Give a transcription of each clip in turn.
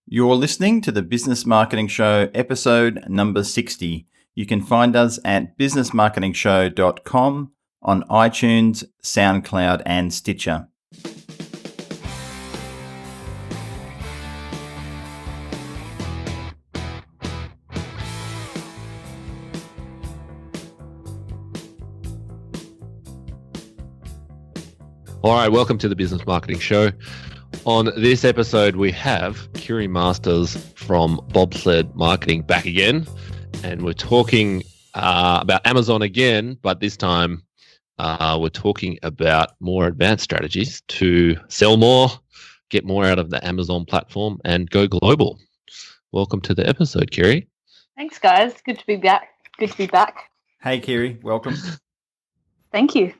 You're listening to the Business Marketing Show, episode number 60. You can find us at businessmarketingshow.com, on iTunes, SoundCloud, and Stitcher. All right, welcome to the Business Marketing Show. On this episode, we have Kiri Masters from Bobsled Marketing back again, and we're talking about Amazon again, but this time we're talking about more advanced strategies to sell more, get more out of the Amazon platform, and go global. Welcome to the episode, Kiri. Thanks, guys. Good to be back. Hey, Kiri. Welcome. Thank you.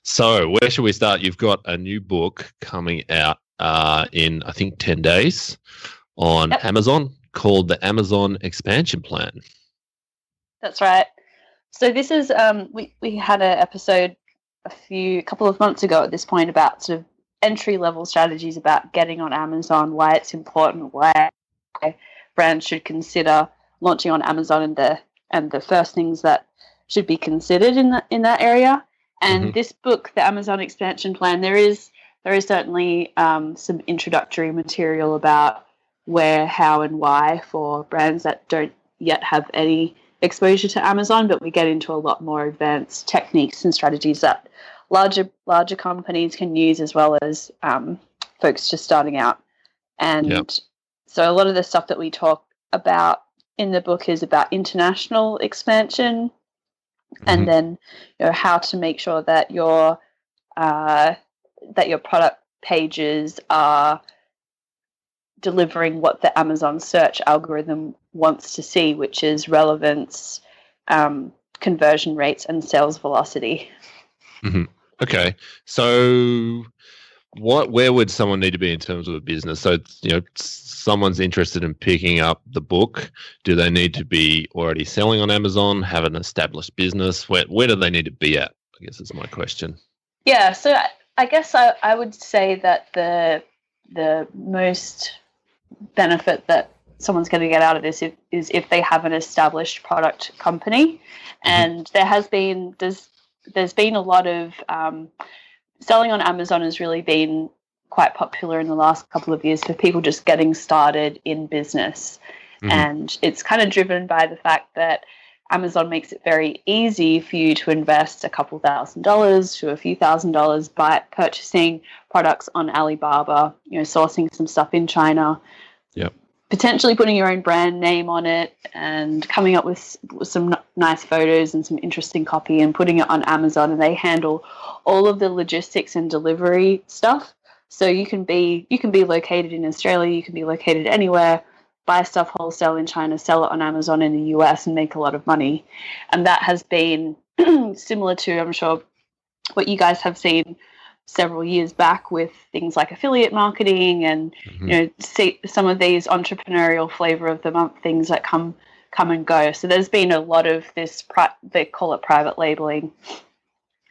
So where should we start? You've got a new book coming out in, I think, 10 days on Amazon called The Amazon Expansion Plan. That's right. So this is, we had an episode a couple of months ago at this point about sort of entry-level strategies about getting on Amazon, why it's important, why brands should consider launching on Amazon and the first things that should be considered in that area. And this book, The Amazon Expansion Plan, there is certainly some introductory material about where, how, and why for brands that don't yet have any exposure to Amazon, but we get into a lot more advanced techniques and strategies that larger companies can use, as well as folks just starting out. And so a lot of the stuff that we talk about in the book is about international expansion. And then, how to make sure that your product pages are delivering what the Amazon search algorithm wants to see, which is relevance, conversion rates, and sales velocity. Mm-hmm. Okay, so where would someone need to be in terms of a business? So, someone's interested in picking up the book. Do they need to be already selling on Amazon, have an established business? Where do they need to be at, I guess is my question. Yeah, so I guess I would say that the most benefit that someone's going to get out of this is if they have an established product company. And there's been a lot of selling on Amazon has really been quite popular in the last couple of years for people just getting started in business. And it's kind of driven by the fact that Amazon makes it very easy for you to invest a couple $1,000s to a few $1,000s by purchasing products on Alibaba, sourcing some stuff in China, potentially putting your own brand name on it and coming up with some nice photos and some interesting copy and putting it on Amazon, and they handle all of the logistics and delivery stuff. So you can be located in Australia, you can be located anywhere, buy stuff wholesale in China, sell it on Amazon in the US, and make a lot of money. And that has been similar to, I'm sure, what you guys have seen several years back with things like affiliate marketing and see some of these entrepreneurial flavor of the month things that come and go. So there's been a lot of this, they call it private labeling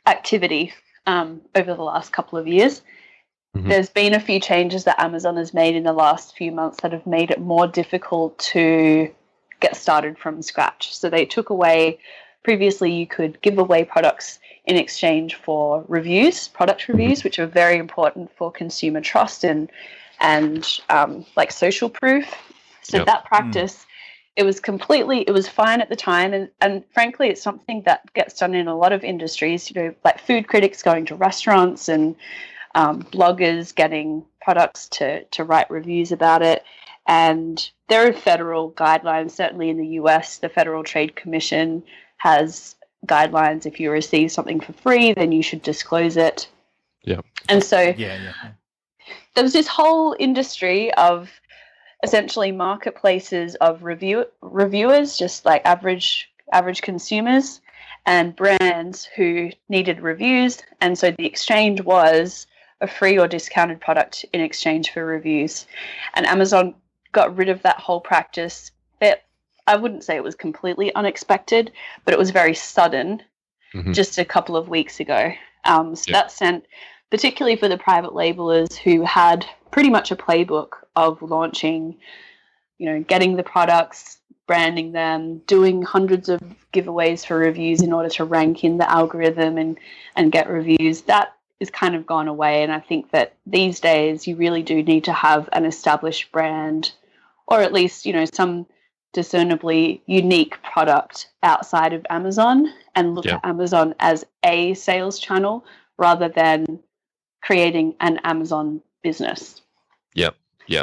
activity over the last couple of years. There's been a few changes that Amazon has made in the last few months that have made it more difficult to get started from scratch. So they took away, previously you could give away products in exchange for reviews, product reviews, which are very important for consumer trust and like social proof. So that practice, it was fine at the time. And frankly, it's something that gets done in a lot of industries, like food critics going to restaurants and bloggers getting products to write reviews about it. And there are federal guidelines, certainly in the US, the Federal Trade Commission has guidelines. If you receive something for free, then you should disclose it. Yeah. And so there was this whole industry of essentially marketplaces of reviewers, just like average consumers and brands who needed reviews. And so the exchange was a free or discounted product in exchange for reviews. And Amazon got rid of that whole practice. I wouldn't say it was completely unexpected, but it was very sudden just a couple of weeks ago. So that sent particularly for the private labelers who had pretty much a playbook of launching, getting the products, branding them, doing hundreds of giveaways for reviews in order to rank in the algorithm and get reviews. That is kind of gone away. And I think that these days you really do need to have an established brand, or at least, some discernibly unique product outside of Amazon, and look at Amazon as a sales channel rather than creating an Amazon business. Yep.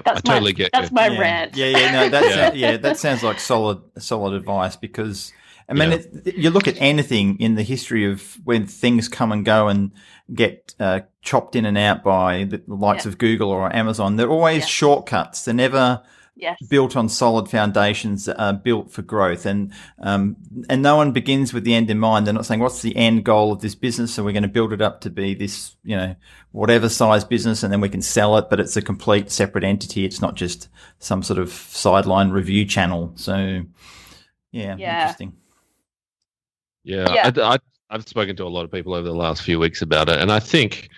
I totally get that's my rant. That sounds like solid advice, because I mean, you look at anything in the history of when things come and go and get chopped in and out by the likes of Google or Amazon. They're always shortcuts. They're never built on solid foundations that are built for growth. And no one begins with the end in mind. They're not saying, what's the end goal of this business? So we're going to build it up to be this, whatever size business, and then we can sell it, but it's a complete separate entity. It's not just some sort of sideline review channel. So, interesting. I've spoken to a lot of people over the last few weeks about it, and I think,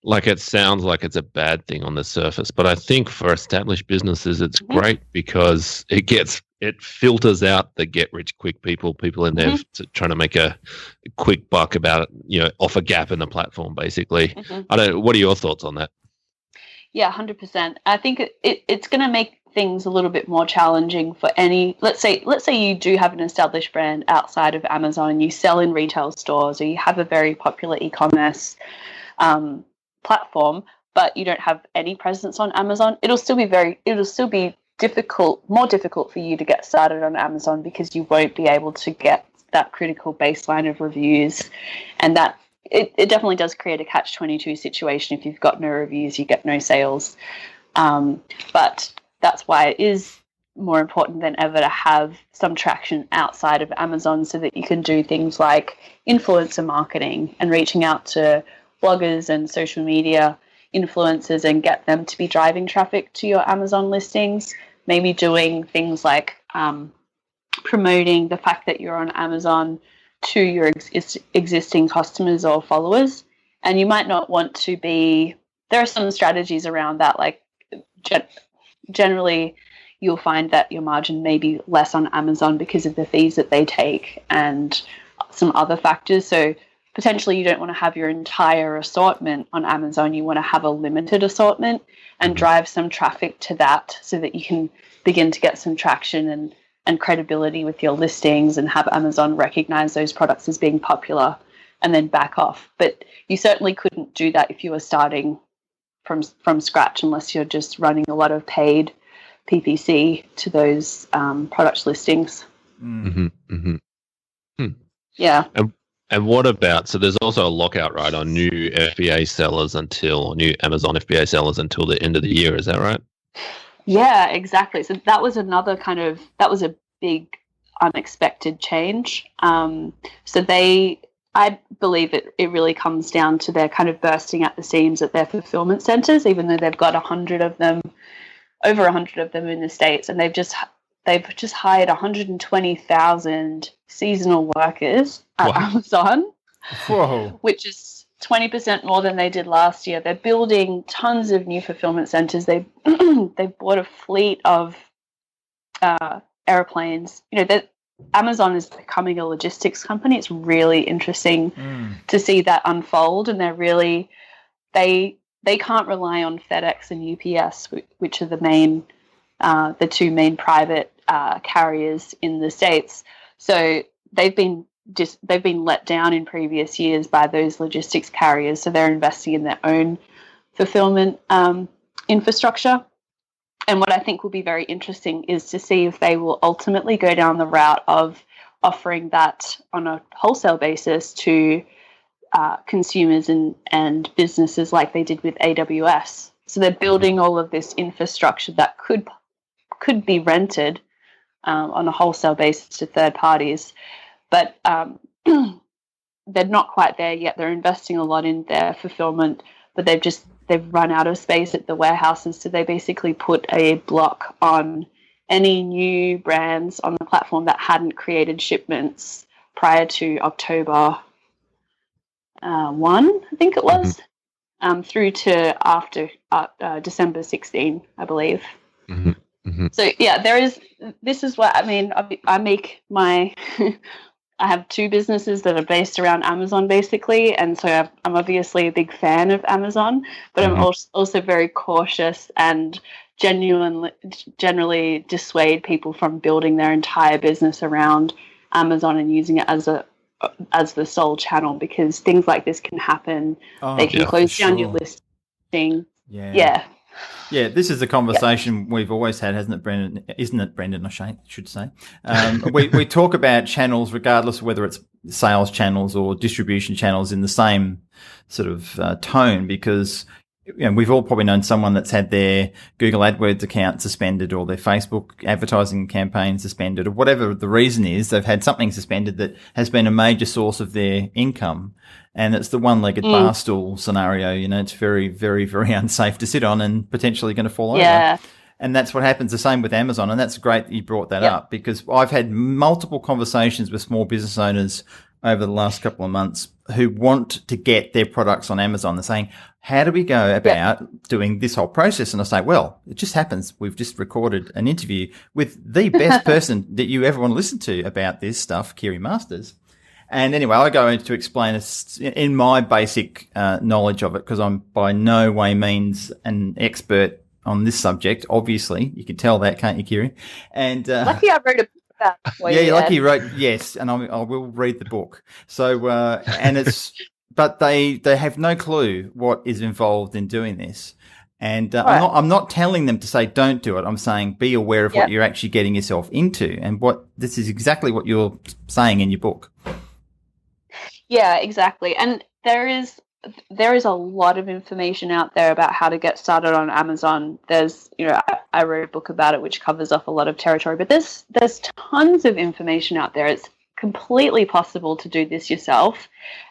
it sounds like it's a bad thing on the surface, but I think for established businesses, it's great because it filters out the get rich quick people in there trying to make a quick buck about it, off a gap in the platform, basically. What are your thoughts on that? Yeah, 100%. I think it's going to make things a little bit more challenging for any, let's say you do have an established brand outside of Amazon and you sell in retail stores, or you have a very popular e-commerce platform, but you don't have any presence on Amazon. It'll still be more difficult for you to get started on Amazon, because you won't be able to get that critical baseline of reviews, and that it definitely does create a catch-22 situation. If you've got no reviews, you get no sales. But that's why it is more important than ever to have some traction outside of Amazon, so that you can do things like influencer marketing and reaching out to bloggers and social media influencers and get them to be driving traffic to your Amazon listings. Maybe doing things like promoting the fact that you're on Amazon to your existing customers or followers. And you might not want to be, there are some strategies around that, like generally you'll find that your margin may be less on Amazon because of the fees that they take and some other factors. So potentially you don't want to have your entire assortment on Amazon. You want to have a limited assortment and drive some traffic to that, so that you can begin to get some traction and credibility with your listings, and have Amazon recognize those products as being popular and then back off. But you certainly couldn't do that if you were starting from scratch, unless you're just running a lot of paid PPC to those product listings. Yeah. And what about, so there's also a lockout, right, on new FBA sellers new Amazon FBA sellers until the end of the year. Is that right? Yeah, exactly. So that was a big unexpected change. I believe it really comes down to their kind of bursting at the seams at their fulfillment centers, even though they've got over 100 of them in the States, and they've just hired 120,000 seasonal workers at Amazon. Whoa. Which is 20% more than they did last year. They're building tons of new fulfillment centers. They bought a fleet of airplanes. That Amazon is becoming a logistics company. It's really interesting to see that unfold, and they can't rely on FedEx and UPS, which are the two main private carriers in the States. So they've been let down in previous years by those logistics carriers. So they're investing in their own fulfillment infrastructure. And what I think will be very interesting is to see if they will ultimately go down the route of offering that on a wholesale basis to consumers and businesses, like they did with AWS. So they're building all of this infrastructure that could be rented on a wholesale basis to third parties, but they're not quite there yet. They're investing a lot in their fulfillment, but they've run out of space at the warehouses, so they basically put a block on any new brands on the platform that hadn't created shipments prior to October 1, I think it was. through to after December 16, I believe. Mm-hmm. Mm-hmm. So yeah, this is what I mean. I make my I have two businesses that are based around Amazon, basically, and so I'm obviously a big fan of Amazon, but I'm also very cautious and generally dissuade people from building their entire business around Amazon and using it as the sole channel, because things like this can happen. They can close down your listing. Yeah, this is a conversation we've always had, hasn't it, Brendan? Isn't it, Brendan? I should say. We talk about channels, regardless of whether it's sales channels or distribution channels, in the same sort of tone, because we've all probably known someone that's had their Google AdWords account suspended or their Facebook advertising campaign suspended, or whatever the reason is. They've had something suspended that has been a major source of their income. And it's the one-legged bar stool scenario. It's very, very, very unsafe to sit on and potentially going to fall over. And that's what happens. The same with Amazon. And that's great that you brought that up, because I've had multiple conversations with small business owners over the last couple of months who want to get their products on Amazon. They're saying, how do we go about doing this whole process? And I say, well, it just happens. We've just recorded an interview with the best person that you ever want to listen to about this stuff, Kiri Masters. And anyway, I go into explain in my basic knowledge of it, because I'm by no way means an expert on this subject. Obviously, you can tell that, can't you, Kiri? And lucky I wrote a book about it. Lucky you wrote, yes, and I will read the book. So and it's, but they have no clue what is involved in doing this. And I'm not telling them to say don't do it. I'm saying be aware of what you're actually getting yourself into, and this is exactly what you're saying in your book. Yeah, exactly. And there is a lot of information out there about how to get started on Amazon. There's, I wrote a book about it which covers off a lot of territory, but there's tons of information out there. It's completely possible to do this yourself,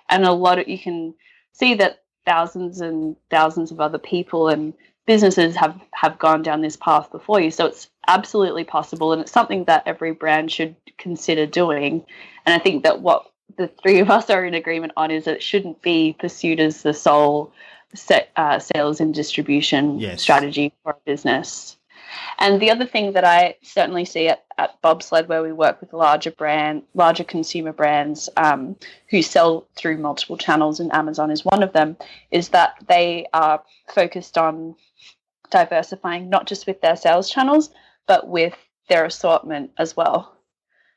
and you can see that thousands and thousands of other people and businesses have gone down this path before you. So it's absolutely possible, and it's something that every brand should consider doing. And I think that what the three of us are in agreement on is that it shouldn't be pursued as the sole sales and distribution strategy for a business. And the other thing that I certainly see at Bobsled, where we work with larger consumer brands who sell through multiple channels, and Amazon is one of them, is that they are focused on diversifying not just with their sales channels, but with their assortment as well.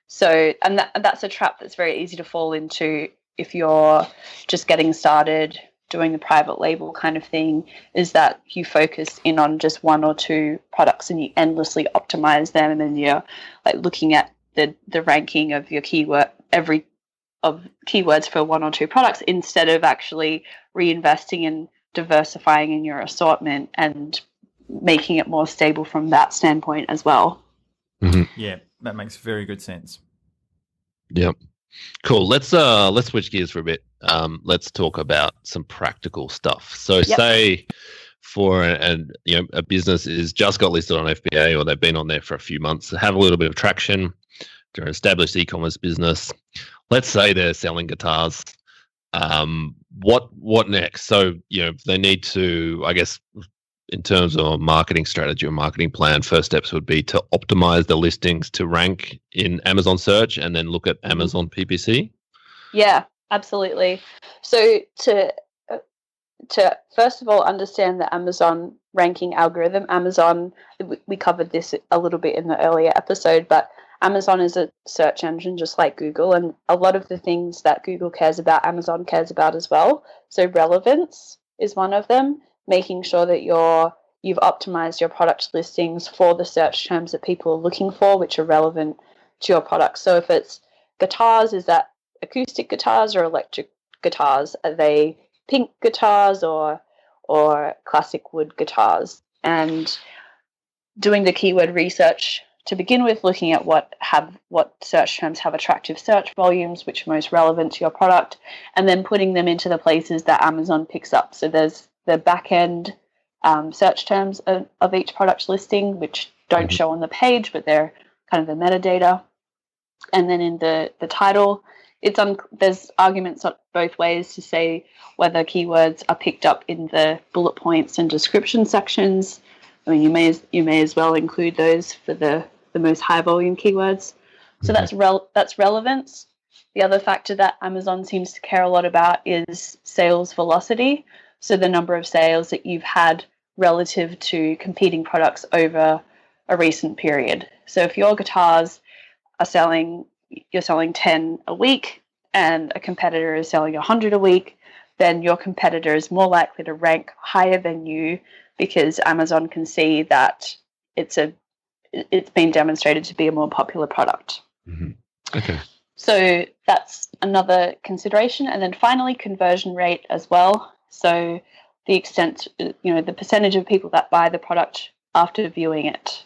So, and that's a trap that's very easy to fall into if you're just getting started doing the private label kind of thing, is that you focus in on just one or two products and you endlessly optimize them, and then you're like looking at the ranking of your keywords for one or two products, instead of actually reinvesting and diversifying in your assortment and making it more stable from that standpoint as well. Mm-hmm. Yeah, that makes very good sense. Yep. Cool. Let's switch gears for a bit. Let's talk about some practical stuff. So say for a business is just got listed on FBA, or they've been on there for a few months, have a little bit of traction, they're an established e-commerce business. Let's say they're selling guitars. What next? So, they need to, I guess, in terms of a marketing strategy or marketing plan, first steps would be to optimize the listings to rank in Amazon search, and then look at Amazon PPC. Yeah, absolutely. So to first of all understand the Amazon ranking algorithm, we covered this a little bit in the earlier episode, but Amazon is a search engine just like Google, and a lot of the things that Google cares about, Amazon cares about as well. So relevance is one of them. Making sure that you've optimized your product listings for the search terms that people are looking for, which are relevant to your product. So if it's guitars, is that acoustic guitars or electric guitars? Are they pink guitars or classic wood guitars? And doing the keyword research to begin with, looking at what search terms have attractive search volumes, which are most relevant to your product, and then putting them into the places that Amazon picks up. So there's the back-end search terms of each product listing, which don't show on the page, but they're kind of the metadata. And then in the title, there's arguments on both ways to say whether keywords are picked up in the bullet points and description sections. I mean, you may as well include those for the most high volume keywords. So that's relevance. The other factor that Amazon seems to care a lot about is sales velocity. So the number of sales that you've had relative to competing products over a recent period. So if your guitars you're selling 10 a week and a competitor is selling 100 a week, then your competitor is more likely to rank higher than you because Amazon can see that it's been demonstrated to be a more popular product. Mm-hmm. Okay. So that's another consideration. And then finally, conversion rate as well. So the extent, the percentage of people that buy the product after viewing it.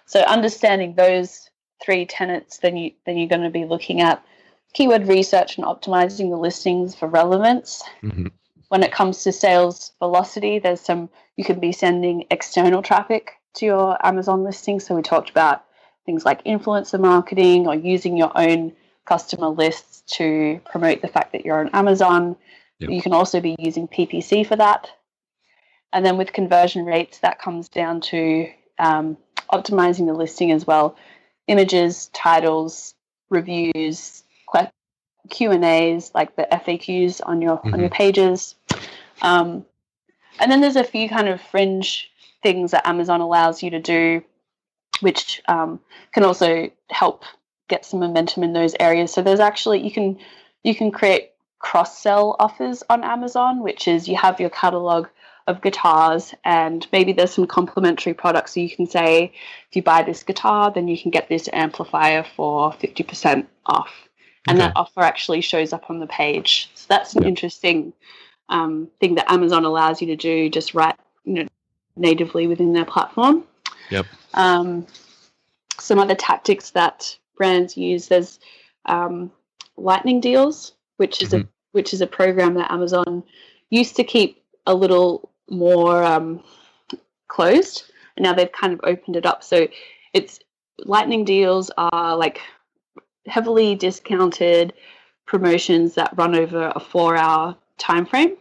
So understanding those three tenets, then you're going to be looking at keyword research and optimizing the listings for relevance. Mm-hmm. When it comes to sales velocity, you can be sending external traffic to your Amazon listing. So we talked about things like influencer marketing or using your own customer lists to promote the fact that you're on Amazon. Yep. You can also be using PPC for that. And then with conversion rates, that comes down to optimizing the listing as well. Images, titles, reviews, Q&As, like the FAQs on your pages. And then there's a few kind of fringe things that Amazon allows you to do, which can also help get some momentum in those areas. So there's actually, you can create cross-sell offers on Amazon, which is you have your catalog of guitars and maybe there's some complementary products. So you can say, if you buy this guitar, then you can get this amplifier for 50% off. And that offer actually shows up on the page. So that's an interesting thing that Amazon allows you to do just natively within their platform. Yep. Some other tactics that brands use, there's lightning deals, which is a program that Amazon used to keep a little more closed, and now they've kind of opened it up. So it's lightning deals are like heavily discounted promotions that run over a 4-hour time frame.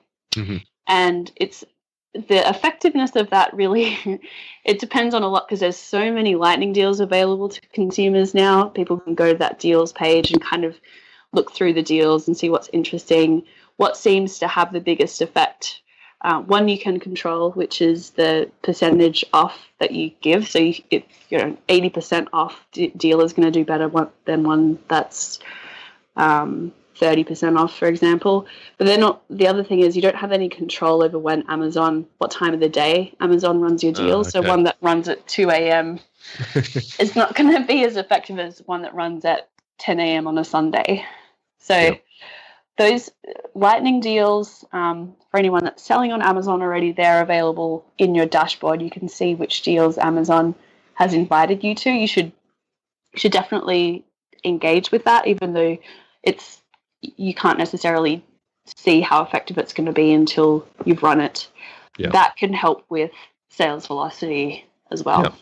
And it's the effectiveness of that really it depends on a lot because there's so many lightning deals available to consumers now. People can go to that deals page and kind of look through the deals and see what's interesting. What seems to have the biggest effect, one you can control, which is the percentage off that you give. So 80% off deal is going to do better than one that's 30% off, for example. But they're not. The other thing is you don't have any control over what time of the day Amazon runs your deal. So one that runs at 2 a.m. is not going to be as effective as one that runs at 10 a.m. on a Sunday. So those lightning deals, for anyone that's selling on Amazon already, they're available in your dashboard. You can see which deals Amazon has invited you to. You should definitely engage with that, even though you can't necessarily see how effective it's going to be until you've run it. Yeah. That can help with sales velocity as well. Yeah.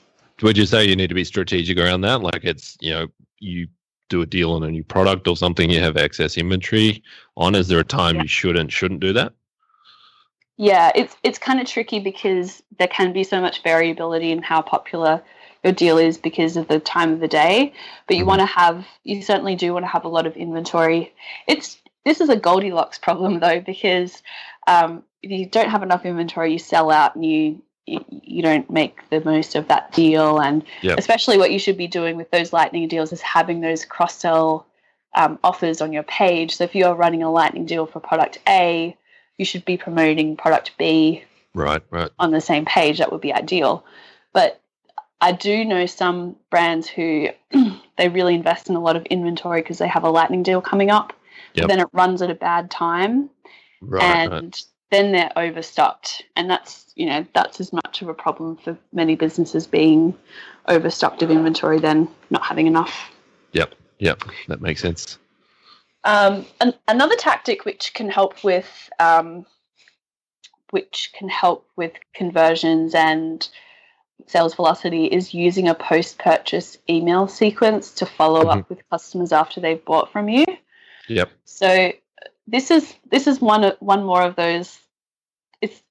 Would you say you need to be strategic around that? Like it's, you do a deal on a new product or something, you have excess inventory on. Is there a time you shouldn't do that? Yeah, it's kind of tricky because there can be so much variability in how popular your deal is because of the time of the day. But you certainly do want to have a lot of inventory. This is a Goldilocks problem though, because if you don't have enough inventory, you sell out and you don't make the most of that deal. And especially what you should be doing with those lightning deals is having those cross-sell offers on your page. So if you're running a lightning deal for product A, you should be promoting product B right on the same page. That would be ideal. But I do know some brands who they really invest in a lot of inventory because they have a lightning deal coming up. But then it runs at a bad time. And then they're overstocked. And that's as much of a problem for many businesses being overstocked of inventory than not having enough. Yep. That makes sense. Another tactic which can help with conversions and sales velocity is using a post-purchase email sequence to follow up with customers after they've bought from you. Yep. So this is one more of those. It's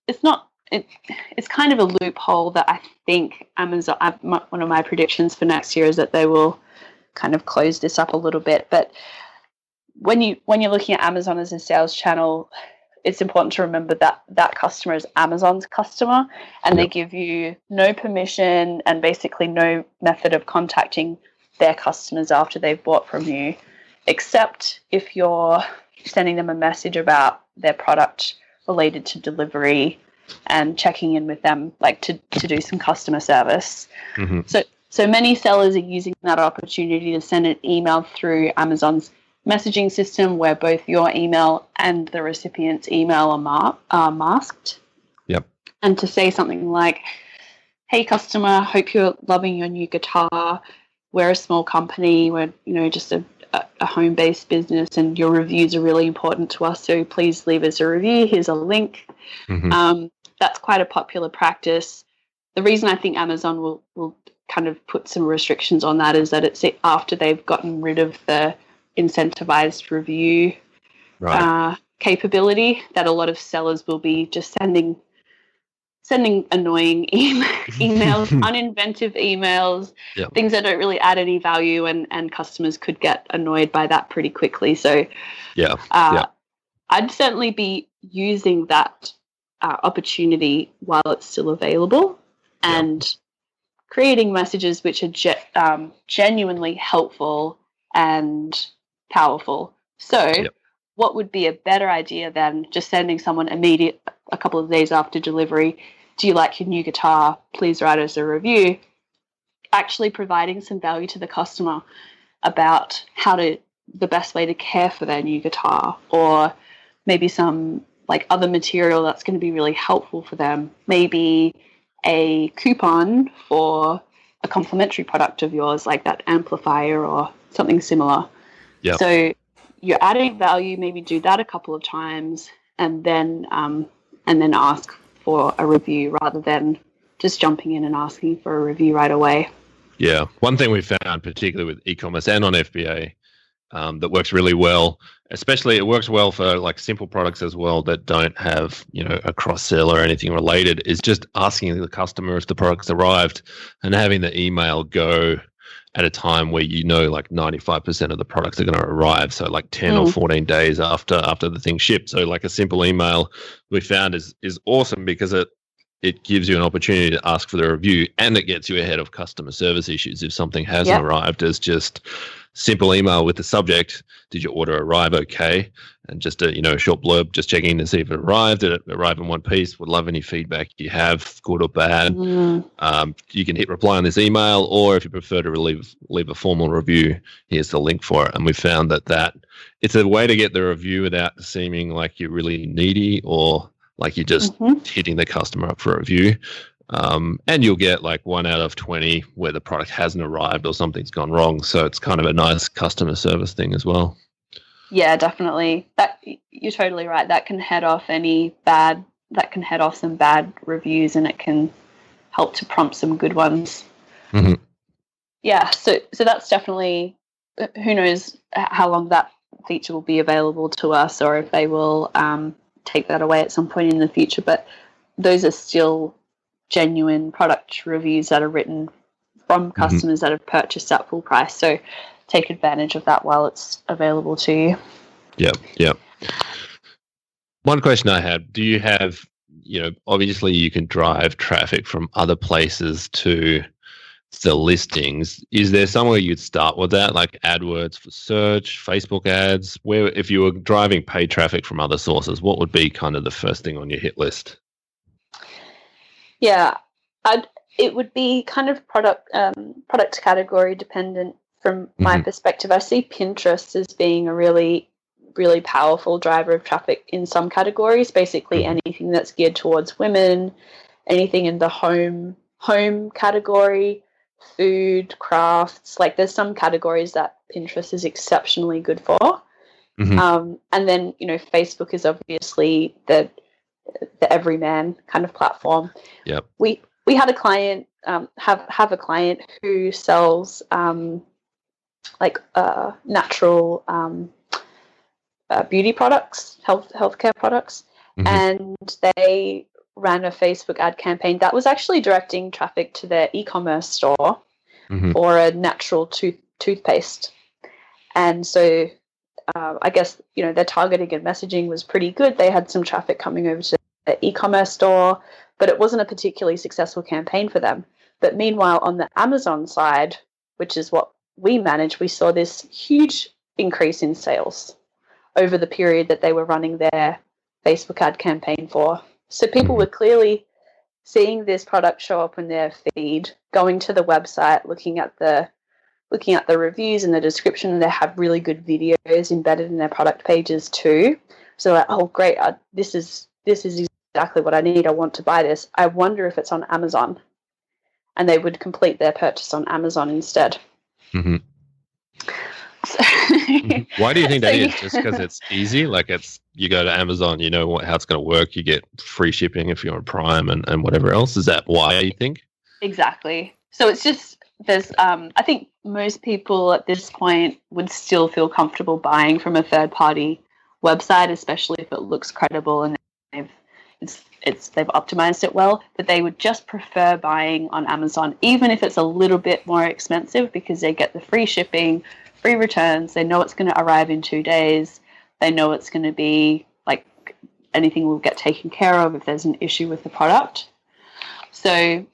kind of a loophole that I think Amazon. One of my predictions for next year is that they will kind of close this up a little bit. But when you're looking at Amazon as a sales channel, it's important to remember that that customer is Amazon's customer, and they give you no permission and basically no method of contacting their customers after they've bought from you, except if you're sending them a message about their product related to delivery and checking in with them, like to do some customer service. So many sellers are using that opportunity to send an email through Amazon's messaging system where both your email and the recipient's email are masked. Yep. And to say something like, hey customer, hope you're loving your new guitar. We're a small company. We're, just a home-based business, and your reviews are really important to us. So please leave us a review. Here's a link. That's quite a popular practice. The reason I think Amazon will kind of put some restrictions on that is that it's after they've gotten rid of the incentivized review capability, that a lot of sellers will be just sending annoying emails, uninventive emails, things that don't really add any value, and customers could get annoyed by that pretty quickly. So I'd certainly be using that opportunity while it's still available and creating messages which are genuinely helpful and powerful. So what would be a better idea than just sending someone a couple of days after delivery, do you like your new guitar? Please write us a review. Actually providing some value to the customer about the best way to care for their new guitar, or maybe some like other material that's going to be really helpful for them. Maybe a coupon for a complimentary product of yours, like that amplifier or something similar. Yeah. So you're adding value, maybe do that a couple of times, and then ask for a review rather than just jumping in and asking for a review right away. Yeah. One thing we found, particularly with e-commerce and on FBA, that works really well, especially it works well for like simple products as well that don't have, a cross-sell or anything related, is just asking the customer if the product's arrived and having the email go at a time where like 95% of the products are going to arrive. So like 10 or 14 days after the thing shipped. So like a simple email we found is awesome because it gives you an opportunity to ask for the review, and it gets you ahead of customer service issues. If something hasn't arrived, as just simple email with the subject, did your order arrive okay? And just a short blurb, just checking to see if it arrived. Did it arrive in one piece? Would love any feedback you have, good or bad. You can hit reply on this email, or if you prefer to leave a formal review, here's the link for it. And we found that it's a way to get the review without seeming like you're really needy or like you're just hitting the customer up for a review. And you'll get like 1 out of 20 where the product hasn't arrived or something's gone wrong. So it's kind of a nice customer service thing as well. Yeah, definitely. You're totally right. That can head off some bad reviews, and it can help to prompt some good ones. Yeah. So that's definitely, who knows how long that feature will be available to us, or if they will take that away at some point in the future. But those are still genuine product reviews that are written from customers that have purchased at full price. So take advantage of that while it's available to you. Yeah. One question I had, do you have, obviously you can drive traffic from other places to the listings. Is there somewhere you'd start with that, like AdWords for search, Facebook ads? Where, if you were driving paid traffic from other sources, what would be kind of the first thing on your hit list? Yeah, it would be kind of product category dependent from my perspective. I see Pinterest as being a really, really powerful driver of traffic in some categories. Basically, anything that's geared towards women, anything in the home category, food, crafts. Like there's some categories that Pinterest is exceptionally good for. And then Facebook is obviously the everyman kind of platform. Yep. We had a client have a client who sells natural beauty products, healthcare products, and they ran a Facebook ad campaign that was actually directing traffic to their e-commerce store for a natural toothpaste. And so I guess, their targeting and messaging was pretty good. They had some traffic coming over to their e-commerce store, but it wasn't a particularly successful campaign for them. But meanwhile, on the Amazon side, which is what we manage, we saw this huge increase in sales over the period that they were running their Facebook ad campaign for. So people were clearly seeing this product show up in their feed, going to the website, looking at the reviews and the description, and they have really good videos embedded in their product pages too. So like, oh great, this is exactly what I need. I want to buy this. I wonder if it's on Amazon. And they would complete their purchase on Amazon instead. Why do you think that is? Just because it's easy? Like you go to Amazon, you know how it's going to work. You get free shipping if you're on Prime and whatever else. Is that why you think? Exactly. So it's just I think most people at this point would still feel comfortable buying from a third-party website, especially if it looks credible and they've optimized it well, but they would just prefer buying on Amazon, even if it's a little bit more expensive, because they get the free shipping, free returns. They know it's going to arrive in 2 days. They know it's going to be like anything will get taken care of if there's an issue with the product. So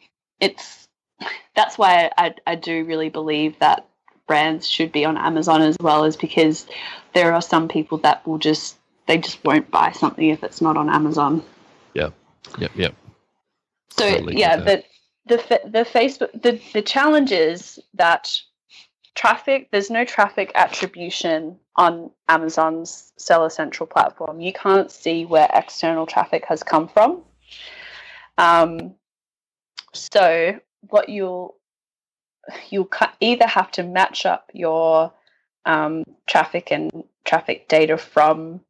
that's why I do really believe that brands should be on Amazon as well, is because there are some people that they just won't buy something if it's not on Amazon. Yep. So totally the Facebook the challenge is that there's no traffic attribution on Amazon's Seller Central platform. You can't see where external traffic has come from. So what you'll either have to match up your traffic data from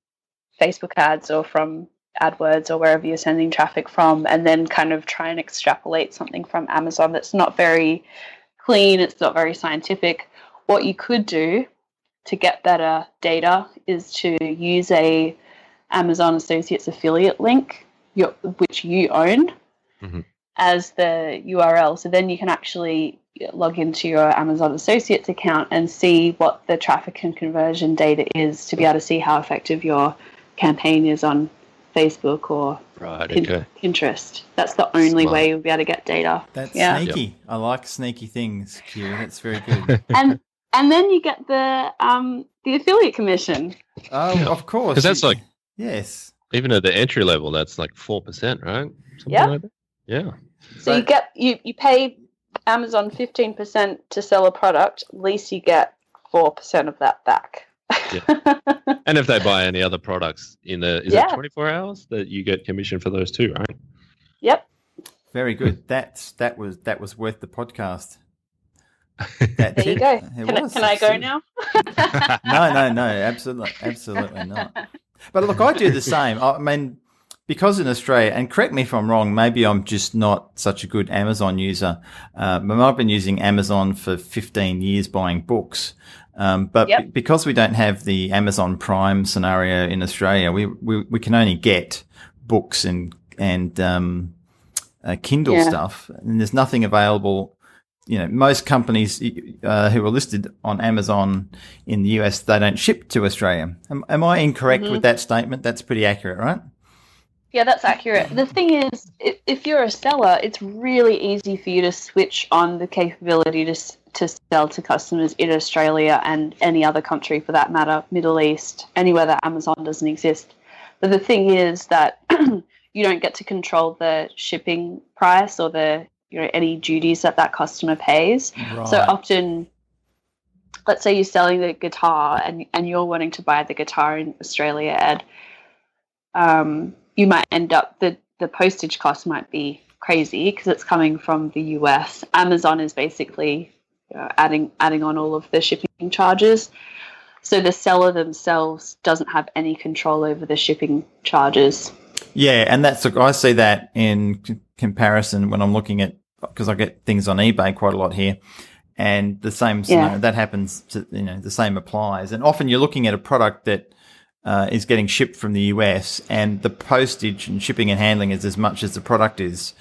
Facebook ads or from AdWords or wherever you're sending traffic from, and then kind of try and extrapolate something from Amazon that's not very clean, it's not very scientific. What you could do to get better data is to use a Amazon Associates affiliate link, which you own, as the URL. So then you can actually log into your Amazon Associates account and see what the traffic and conversion data is to be able to see how effective your campaign is on Facebook or Pinterest. That's the only way you'll be able to get data. That's sneaky. Yep. I like sneaky things, Kiri. That's very good. and then you get the affiliate commission. Oh, of course. Because that's like even at the entry level, that's like 4%, right? Like that? Yeah. So you pay Amazon 15% to sell a product. At least you get 4% of that back. Yeah. And if they buy any other products is it 24 hours that you get commission for those too, right? Yep. Very good. That was worth the podcast. There you go. Can I go now? No, absolutely not. But look, I do the same. I mean, because in Australia, and correct me if I'm wrong, maybe I'm just not such a good Amazon user, but I've been using Amazon for 15 years buying books. But because we don't have the Amazon Prime scenario in Australia, we can only get books and Kindle stuff, and there's nothing available. Most companies who are listed on Amazon in the US, they don't ship to Australia. Am I incorrect with that statement? That's pretty accurate, right? Yeah, that's accurate. The thing is, if you're a seller, it's really easy for you to switch on the capability to sell to customers in Australia and any other country for that matter, Middle East, anywhere that Amazon doesn't exist. But the thing is that you don't get to control the shipping price or any duties that customer pays. Right. So often, let's say you're selling the guitar and you're wanting to buy the guitar in Australia, and you might end up the postage cost might be crazy because it's coming from the US. Amazon is basically adding on all of the shipping charges. So the seller themselves doesn't have any control over the shipping charges. Yeah, and I see that in comparison when I'm looking at, because I get things on eBay quite a lot here, and the same that happens to, the same applies. And often you're looking at a product that is getting shipped from the US, and the postage and shipping and handling is as much as the product is.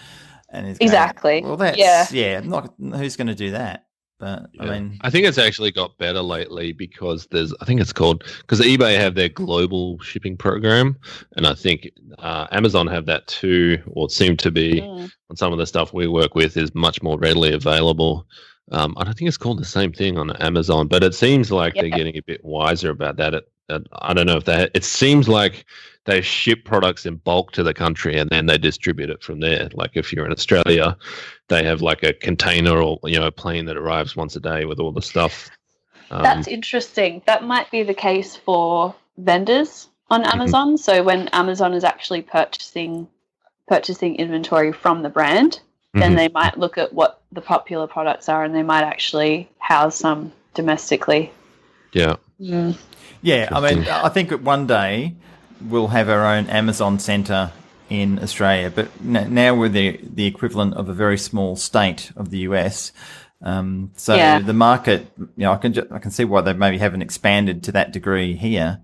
And it's Exactly. well, that's not who's going to do that. But Yeah. I mean, I think it's actually got better lately because because eBay have their global shipping program, and I think Amazon have that too, or seem to be on some of the stuff we work with is much more readily available. I don't think it's called the same thing on Amazon, but it seems like they're getting a bit wiser about that. I don't know if it seems like they ship products in bulk to the country and then they distribute it from there. Like if you're in Australia, they have like a container or a plane that arrives once a day with all the stuff. That's interesting. That might be the case for vendors on Amazon. So when Amazon is actually purchasing inventory from the brand, then they might look at what the popular products are and they might actually house some domestically. Yeah. Yeah, I mean, I think that one day we'll have our own Amazon centre in Australia, but now we're the equivalent of a very small state of the US. The market, I can see why they maybe haven't expanded to that degree here,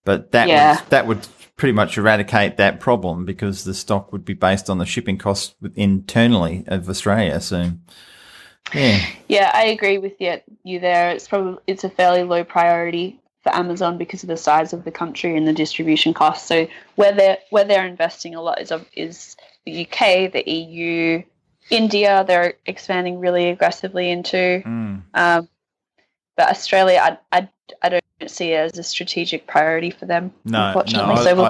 but that would pretty much eradicate that problem because the stock would be based on the shipping costs internally of Australia. So. Yeah, I agree with you there. It's a fairly low priority for Amazon because of the size of the country and the distribution costs. So where they're investing a lot is the UK, the EU, India. They're expanding really aggressively into. But Australia, I don't see it as a strategic priority for them. No,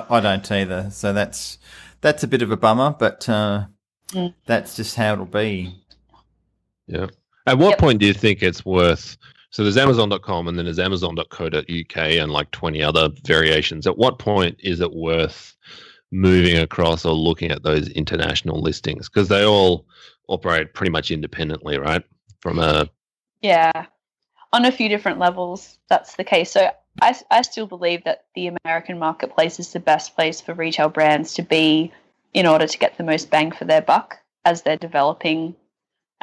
I don't either. So that's a bit of a bummer, but that's just how it'll be. Yeah. At what point do you think it's worth? So there's Amazon.com and then there's Amazon.co.uk and like 20 other variations. At what point is it worth moving across or looking at those international listings? Because they all operate pretty much independently, right? On a few different levels, that's the case. So I still believe that the American marketplace is the best place for retail brands to be in order to get the most bang for their buck as they're developing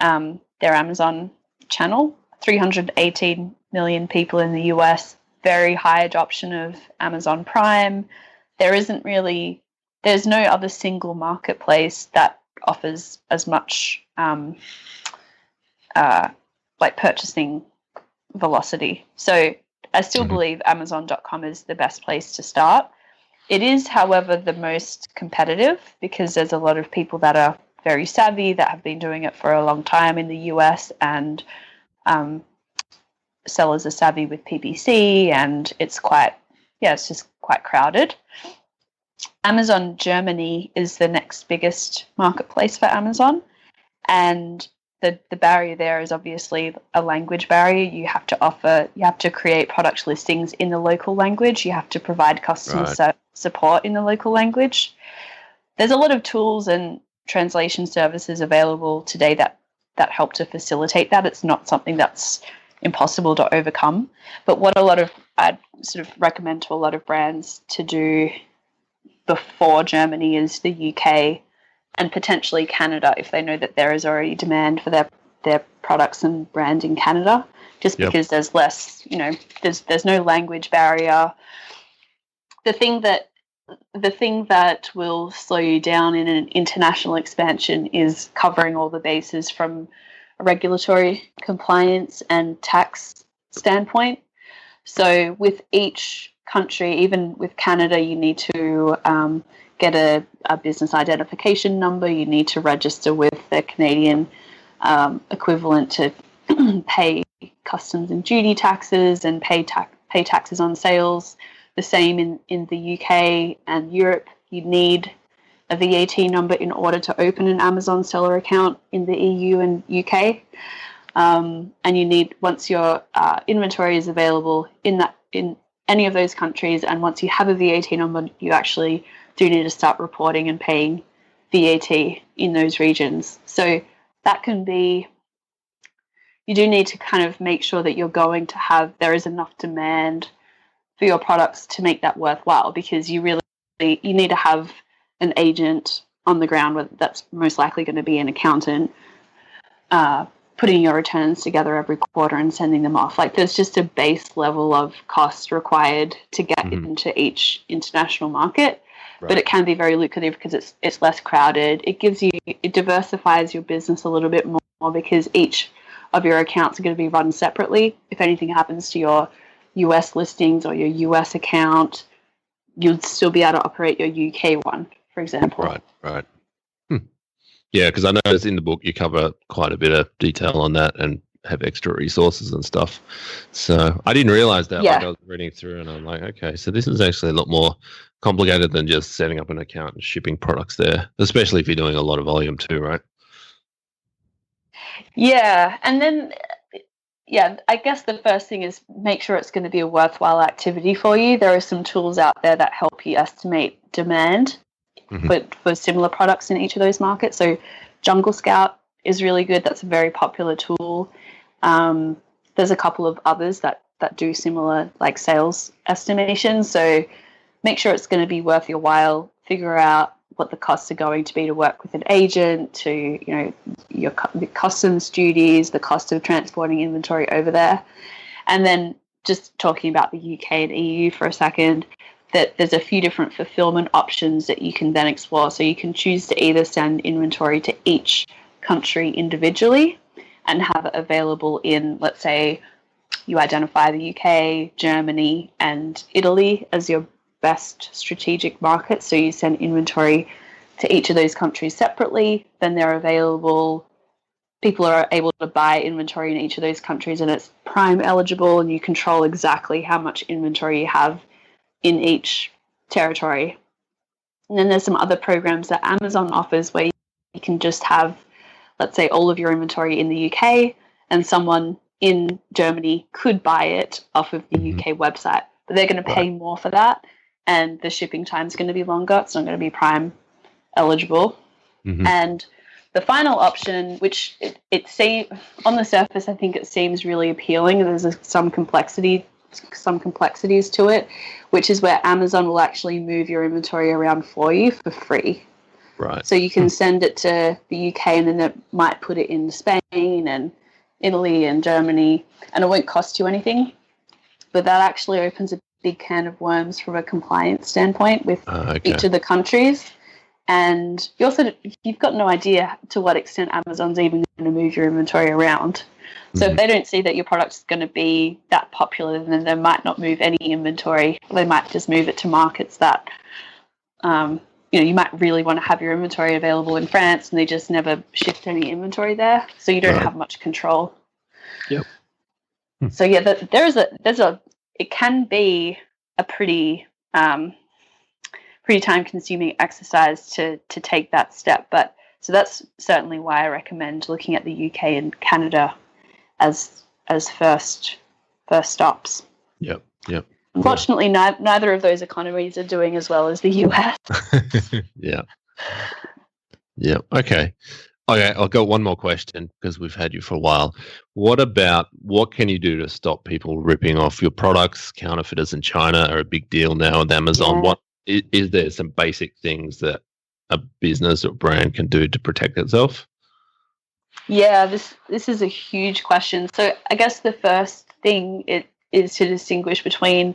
their Amazon channel. 318 million people in the US, very high adoption of Amazon Prime. There's no other single marketplace that offers as much purchasing velocity. So I still believe Amazon.com is the best place to start. It is, however, the most competitive because there's a lot of people that are very savvy that have been doing it for a long time in the US, and sellers are savvy with PPC, and it's just quite crowded. Amazon Germany is the next biggest marketplace for Amazon, and the barrier there is obviously a language barrier. You have to create product listings in the local language. You have to provide customer support in the local language. There's a lot of tools and translation services available today that help to facilitate that. It's not something that's impossible to overcome. But what I'd sort of recommend to a lot of brands to do before Germany is the UK and potentially Canada if they know that there is already demand for their products and brand in Canada, just because there's less, there's no language barrier. The thing that will slow you down in an international expansion is covering all the bases from a regulatory compliance and tax standpoint. So with each country, even with Canada, you need to get a business identification number. You need to register with the Canadian equivalent to pay customs and duty taxes and pay taxes on sales. The same in the UK and Europe. You need a VAT number in order to open an Amazon seller account in the EU and UK. And you need, once your inventory is available in any of those countries, and once you have a VAT number, you actually do need to start reporting and paying VAT in those regions. So that can be, you do need to kind of make sure that there is enough demand for your products to make that worthwhile, because you need to have an agent on the ground, that's most likely going to be an accountant, putting your returns together every quarter and sending them off. Like, there's just a base level of cost required to get into each international market. Right. But it can be very lucrative because it's less crowded. It diversifies your business a little bit more because each of your accounts are going to be run separately. If anything happens to your US listings or your US account, you'd still be able to operate your UK one, for example. Right. Yeah, because I noticed in the book you cover quite a bit of detail on that and have extra resources and stuff. So I didn't realize that. Yeah. Like, I was reading through and I'm like, okay, so this is actually a lot more complicated than just setting up an account and shipping products there, especially if you're doing a lot of volume too, right? Yeah, and then I guess the first thing is make sure it's going to be a worthwhile activity for you. There are some tools out there that help you estimate demand for similar products in each of those markets. So Jungle Scout is really good. That's a very popular tool. There's a couple of others that do similar like sales estimations. So make sure it's going to be worth your while. Figure out what the costs are going to be to work with an agent, to your customs duties, the cost of transporting inventory over there. And then just talking about the UK and EU for a second, that there's a few different fulfillment options that you can then explore. So you can choose to either send inventory to each country individually and have it available in, let's say, you identify the UK, Germany, and Italy as your best strategic markets. So you send inventory to each of those countries separately, then they're available. People are able to buy inventory in each of those countries and it's Prime eligible, and you control exactly how much inventory you have in each territory. And then there's some other programs that Amazon offers where you can just have, let's say, all of your inventory in the UK and someone in Germany could buy it off of the UK website, but they're going to pay more for that and the shipping time is going to be longer. It's not going to be Prime eligible. And the final option, which it seems on the surface, I think it seems really appealing. There's some complexities to it, which is where Amazon will actually move your inventory around for you for free. Right. So you can send it to the UK and then it might put it in Spain and Italy and Germany, and it won't cost you anything. But that actually opens a big can of worms from a compliance standpoint with each of the countries. And you've got no idea to what extent Amazon's even going to move your inventory around. So if they don't see that your product's going to be that popular, then they might not move any inventory. They might just move it to markets that, you might really want to have your inventory available in France, and they just never shift any inventory there. So you don't have much control. Yep. So yeah, it can be a pretty time-consuming exercise to take that step. But so that's certainly why I recommend looking at the UK and Canada as first stops. Yep. Unfortunately, neither of those economies are doing as well as the US. Yeah. Okay. I've got one more question because we've had you for a while. What can you do to stop people ripping off your products? Counterfeiters in China are a big deal now with Amazon. Yeah. What is there some basic things that a business or brand can do to protect itself? Yeah, this is a huge question. So I guess the first thing is to distinguish between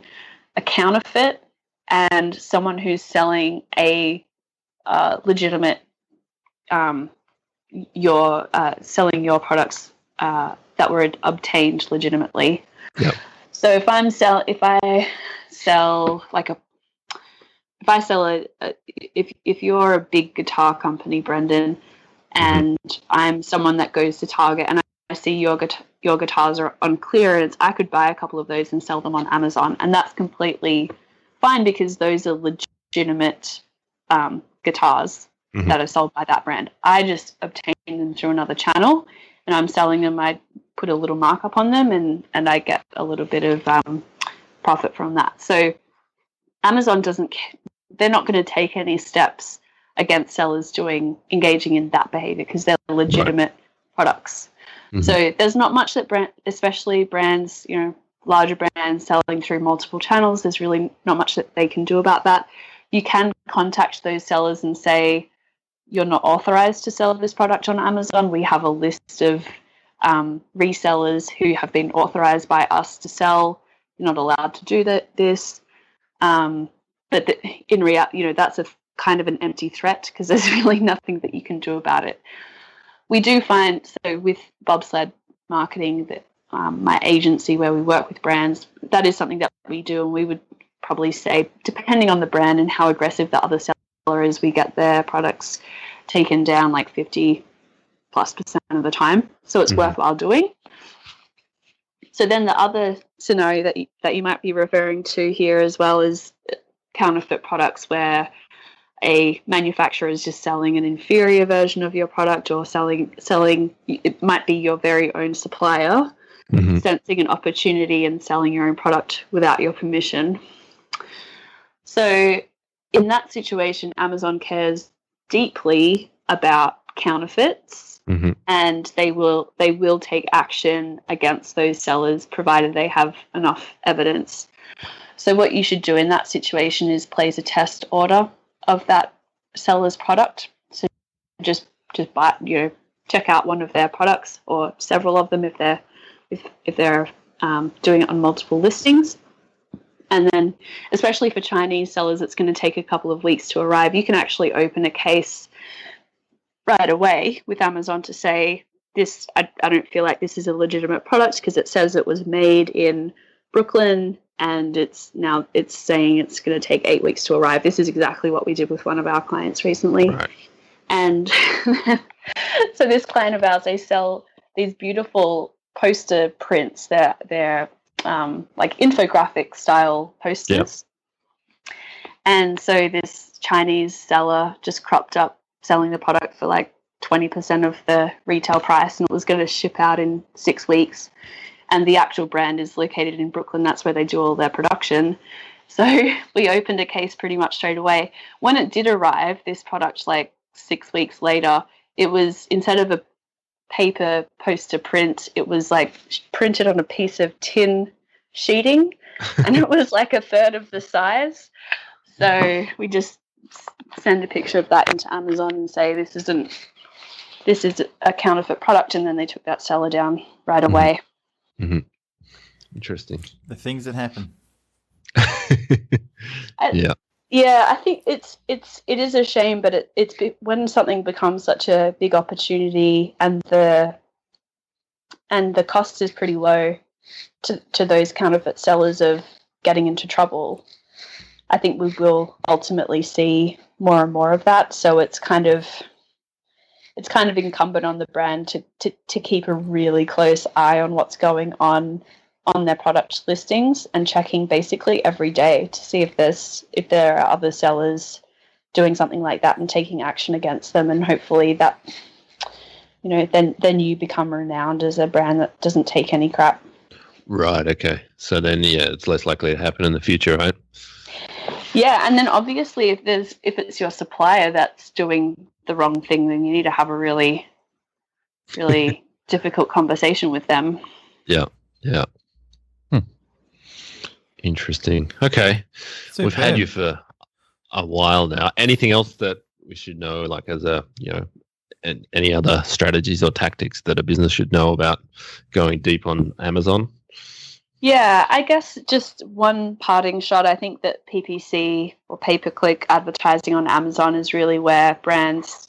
a counterfeit and someone who's selling a legitimate selling your products that were obtained legitimately. Yep. So if I sell if you're a big guitar company, Brendan, and I'm someone that goes to Target and I see your guitars are on clearance, I could buy a couple of those and sell them on Amazon, and that's completely fine because those are legitimate guitars that are sold by that brand. I just obtain them through another channel and I'm selling them. I put a little markup on them and I get a little bit of profit from that. So Amazon they're not going to take any steps against sellers engaging in that behavior because they're legitimate products. So there's not much that especially brands, larger brands selling through multiple channels, there's really not much that they can do about that. You can contact those sellers and say, you're not authorized to sell this product on Amazon. We have a list of resellers who have been authorized by us to sell. You're not allowed to do this. But in reality, that's a kind of an empty threat because there's really nothing that you can do about it. We do find, so with bobsled marketing, that my agency where we work with brands, that is something that we do, and we would probably say, depending on the brand and how aggressive the other seller is, we get their products taken down like 50+% of the time. So it's worthwhile doing. So then the other scenario that you might be referring to here as well is counterfeit products, where a manufacturer is just selling an inferior version of your product, or selling it might be your very own supplier sensing an opportunity and selling your own product without your permission. So in that situation, Amazon cares deeply about counterfeits, and they will take action against those sellers provided they have enough evidence. So what you should do in that situation is place a test order of that seller's product. So just buy, check out one of their products or several of them if they're doing it on multiple listings. And then, especially for Chinese sellers, it's going to take a couple of weeks to arrive. You can actually open a case right away with Amazon to say, this, I don't feel like this is a legitimate product because it says it was made in Brooklyn and it's saying it's going to take 8 weeks to arrive. This is exactly what we did with one of our clients recently. Right. And so this client of ours, they sell these beautiful poster prints. They're like infographic style posters. Yep. And so this Chinese seller just cropped up selling the product for like 20% of the retail price, and it was going to ship out in 6 weeks. And the actual brand is located in Brooklyn. That's where they do all their production. So we opened a case pretty much straight away. When it did arrive, this product, like 6 weeks later, it was, instead of a paper poster print, it was like printed on a piece of tin sheeting, and it was like a third of the size. So we just send a picture of that into Amazon and say, this is a counterfeit product, and then they took that seller down right away. Mm-hmm. Interesting. The things that happen. Yeah, I think it is a shame, but it's when something becomes such a big opportunity and the cost is pretty low to those counterfeit sellers of getting into trouble. I think we will ultimately see more and more of that. So it's kind of incumbent on the brand to keep a really close eye on what's going on their product listings and checking basically every day to see if there are other sellers doing something like that and taking action against them. And hopefully that, then you become renowned as a brand that doesn't take any crap. Right. Okay. So then, it's less likely to happen in the future, right? Yeah, and then obviously if it's your supplier that's doing the wrong thing, then you need to have a really, really difficult conversation with them. Yeah. Interesting. Okay. We've had you for a while now. Anything else that we should know, like as any other strategies or tactics that a business should know about going deep on Amazon? Yeah, I guess just one parting shot. I think that PPC or pay-per-click advertising on Amazon is really where brands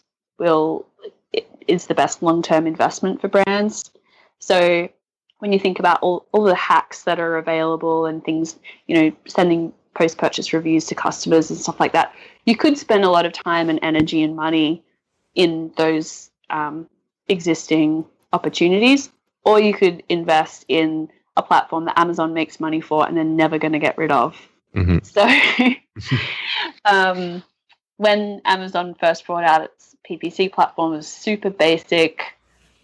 is the best long-term investment for brands. So when you think about all the hacks that are available and things, sending post-purchase reviews to customers and stuff like that, you could spend a lot of time and energy and money in those existing opportunities, or you could invest in a platform that Amazon makes money for and they're never going to get rid of. Mm-hmm. So when Amazon first brought out its PPC platform, it was super basic,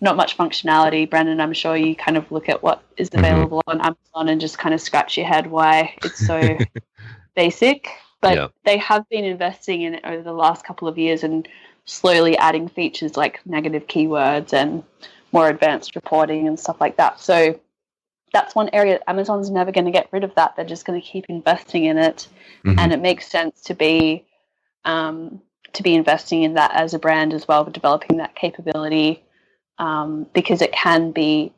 not much functionality. Brandon, I'm sure you kind of look at what is available on Amazon and just kind of scratch your head why it's so basic. But they have been investing in it over the last couple of years and slowly adding features like negative keywords and more advanced reporting and stuff like that. So that's one area. Amazon's never going to get rid of that. They're just going to keep investing in it. Mm-hmm. And it makes sense to be investing in that as a brand as well, but developing that capability because it can be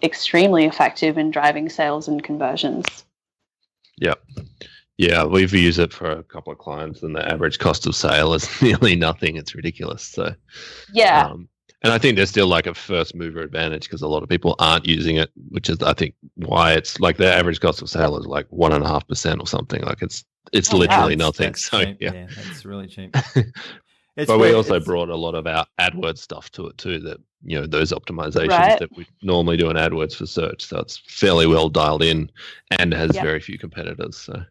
extremely effective in driving sales and conversions. Yeah, we've used it for a couple of clients, and the average cost of sale is nearly nothing. It's ridiculous. So and I think there's still like a first mover advantage because a lot of people aren't using it, which is I think why it's like the average cost of sale is like 1.5% or something. Like it's literally nothing. That's So cheap. Yeah, that's really cheap. But we also brought a lot of our AdWords stuff to it too. That those optimizations that we normally do in AdWords for search. So it's fairly well dialed in and has very few competitors. So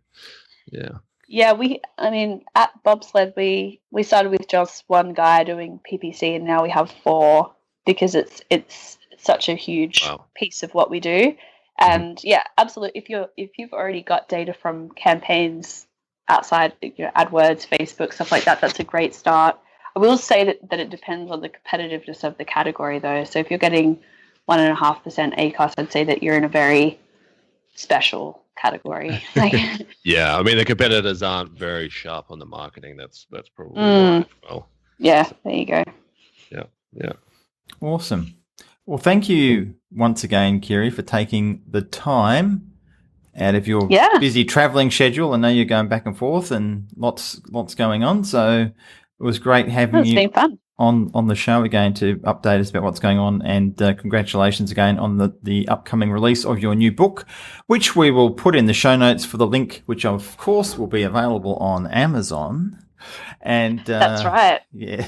yeah. At Bobsled we started with just one guy doing PPC, and now we have 4 because it's such a huge piece of what we do. And absolutely. If you've already got data from campaigns outside AdWords, Facebook, stuff like that, that's a great start. I will say that it depends on the competitiveness of the category though. So if you're getting 1.5% ACOS, I'd say that you're in a very special category. Yeah, I mean the competitors aren't very sharp on the marketing. That's probably why as well. Yeah, there you go. Yeah. Awesome. Well, thank you once again, Kiri, for taking the time out of your busy travelling schedule. I know you're going back and forth and lots going on. So it was great having you on the show again to update us about what's going on. And congratulations again on the upcoming release of your new book, which we will put in the show notes for the link, which of course will be available on Amazon. And that's right. Yeah.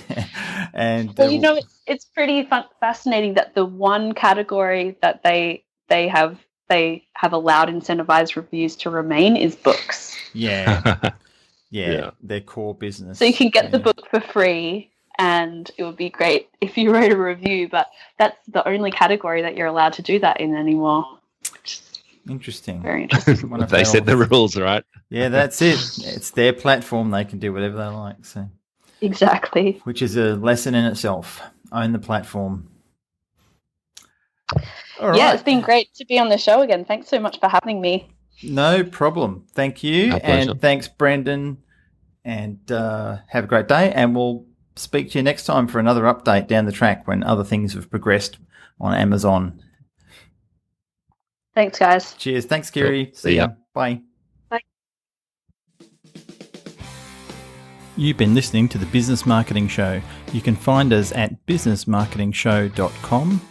And it's pretty fascinating that the one category that they have allowed incentivized reviews to remain is books. Yeah, their core business. So you can get the book for free, and it would be great if you wrote a review, but that's the only category that you're allowed to do that in anymore. Interesting. Very interesting. They set the rules, right? Yeah, that's it. It's their platform. They can do whatever they like. So exactly. Which is a lesson in itself. Own the platform. All right. Yeah, it's been great to be on the show again. Thanks so much for having me. No problem. Thank you. And thanks, Brendan. And have a great day. And we'll speak to you next time for another update down the track when other things have progressed on Amazon. Thanks, guys. Cheers. Thanks, Kiri. Cool. See ya. Bye. Bye. You've been listening to The Business Marketing Show. You can find us at businessmarketingshow.com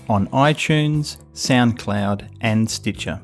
on iTunes, SoundCloud, and Stitcher.